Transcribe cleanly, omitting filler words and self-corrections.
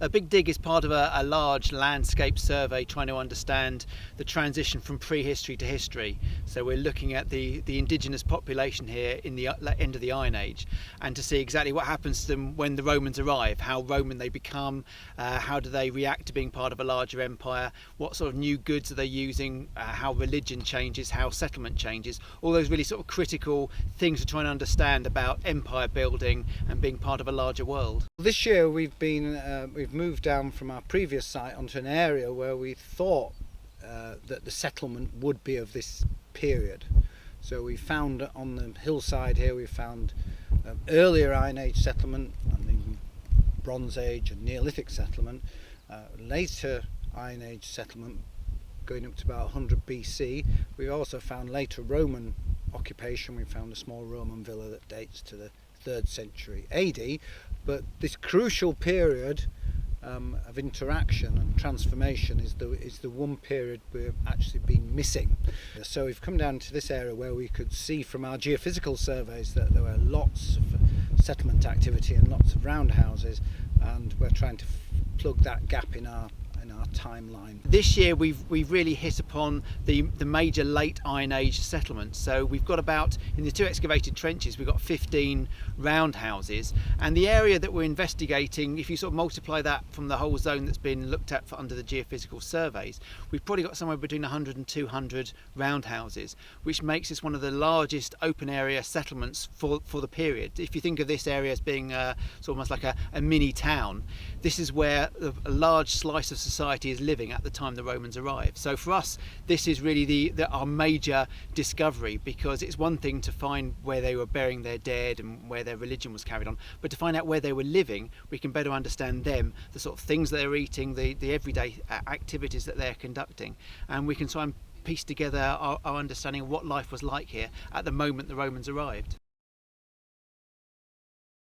A Big Dig is part of a large landscape survey trying to understand the transition from prehistory to history. So we're looking at the indigenous population here in the end of the Iron Age, and to see exactly what happens to them when the Romans arrive, how Roman they become, how do they react to being part of a larger empire, what sort of new goods are they using, how religion changes, how settlement changes, all those really sort of critical things we're trying to understand about empire building and being part of a larger world. This year we've moved down from our previous site onto an area where we thought that the settlement would be of this period. So we found on the hillside here, we found earlier Iron Age settlement and the Bronze Age and Neolithic settlement, later Iron Age settlement going up to about 100 BC. We also found later Roman occupation. We found a small Roman villa that dates to the 3rd century AD, but this crucial period of interaction and transformation is the one period we've actually been missing. So we've come down to this area where we could see from our geophysical surveys that there were lots of settlement activity and lots of roundhouses, and we're trying to plug that gap in our timeline. This year we've really hit upon the major late Iron Age settlements. So we've got about, in the 2 excavated trenches, we've got 15 roundhouses, and the area that we're investigating, if you sort of multiply that from the whole zone that's been looked at under the geophysical surveys, we've probably got somewhere between 100 and 200 roundhouses, which makes this one of the largest open area settlements for the period. If you think of this area as being sort of almost like a mini town, this is where a large slice of society is living at the time the Romans arrived. So for us, this is really our major discovery, because it's one thing to find where they were burying their dead and where their religion was carried on, but to find out where they were living, we can better understand them, the sort of things that they're eating, the everyday activities that they're conducting, and we can try and piece together our understanding of what life was like here at the moment the Romans arrived.